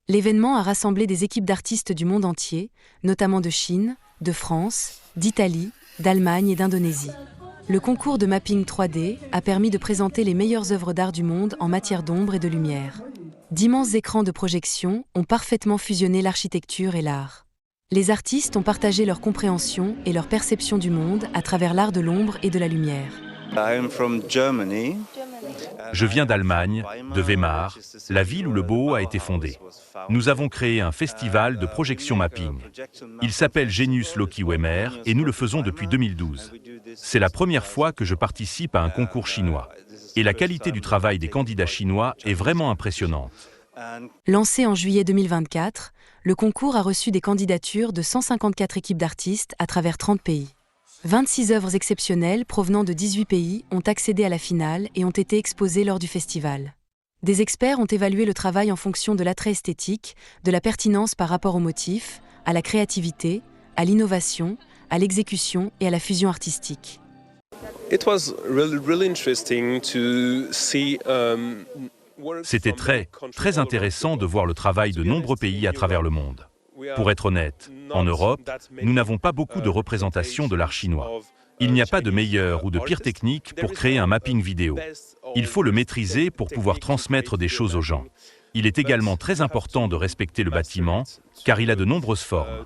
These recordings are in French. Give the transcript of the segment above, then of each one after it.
L'événement a rassemblé des équipes d'artistes du monde entier, notamment de Chine, de France, d'Italie, d'Allemagne et d'Indonésie. Le concours de mapping 3D a permis de présenter les meilleures œuvres d'art du monde en matière d'ombre et de lumière. D'immenses écrans de projection ont parfaitement fusionné l'architecture et l'art. Les artistes ont partagé leur compréhension et leur perception du monde à travers l'art de l'ombre et de la lumière. Je viens d'Allemagne, de Weimar, la ville où le BOO a été fondé. Nous avons créé un festival de projection mapping. Il s'appelle Genius Loci Weimer et nous le faisons depuis 2012. C'est la première fois que je participe à un concours chinois. Et la qualité du travail des candidats chinois est vraiment impressionnante. Lancé en juillet 2024, le concours a reçu des candidatures de 154 équipes d'artistes à travers 30 pays. 26 œuvres exceptionnelles provenant de 18 pays ont accédé à la finale et ont été exposées lors du festival. Des experts ont évalué le travail en fonction de l'attrait esthétique, de la pertinence par rapport au motif, à la créativité, à l'innovation, à l'exécution et à la fusion artistique. C'était très intéressant de voir le travail de nombreux pays à travers le monde. Pour être honnête, en Europe, nous n'avons pas beaucoup de représentation de l'art chinois. Il n'y a pas de meilleure ou de pire technique pour créer un mapping vidéo. Il faut le maîtriser pour pouvoir transmettre des choses aux gens. Il est également très important de respecter le bâtiment, car il a de nombreuses formes.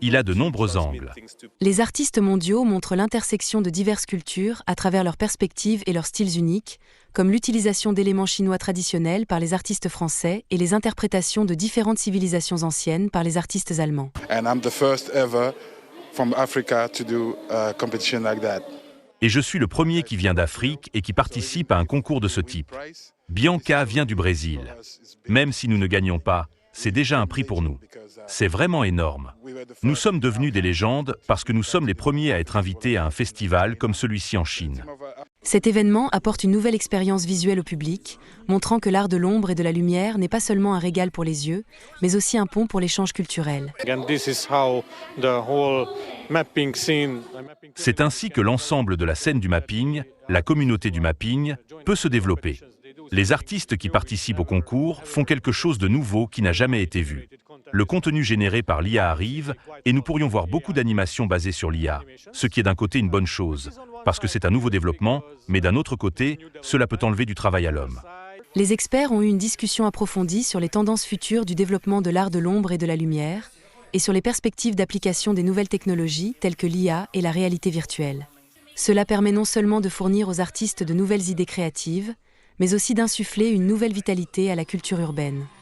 Il a de nombreux angles. Les artistes mondiaux montrent l'intersection de diverses cultures à travers leurs perspectives et leurs styles uniques, comme l'utilisation d'éléments chinois traditionnels par les artistes français et les interprétations de différentes civilisations anciennes par les artistes allemands. Et je suis le premier qui vient d'Afrique et qui participe à un concours de ce type. Bianca vient du Brésil. Même si nous ne gagnons pas, c'est déjà un prix pour nous. C'est vraiment énorme. Nous sommes devenus des légendes parce que nous sommes les premiers à être invités à un festival comme celui-ci en Chine. Cet événement apporte une nouvelle expérience visuelle au public, montrant que l'art de l'ombre et de la lumière n'est pas seulement un régal pour les yeux, mais aussi un pont pour l'échange culturel. C'est ainsi que l'ensemble de la scène du mapping, la communauté du mapping, peut se développer. Les artistes qui participent au concours font quelque chose de nouveau qui n'a jamais été vu. Le contenu généré par l'IA arrive et nous pourrions voir beaucoup d'animations basées sur l'IA, ce qui est d'un côté une bonne chose, parce que c'est un nouveau développement, mais d'un autre côté, cela peut enlever du travail à l'homme. Les experts ont eu une discussion approfondie sur les tendances futures du développement de l'art de l'ombre et de la lumière, et sur les perspectives d'application des nouvelles technologies telles que l'IA et la réalité virtuelle. Cela permet non seulement de fournir aux artistes de nouvelles idées créatives, mais aussi d'insuffler une nouvelle vitalité à la culture urbaine.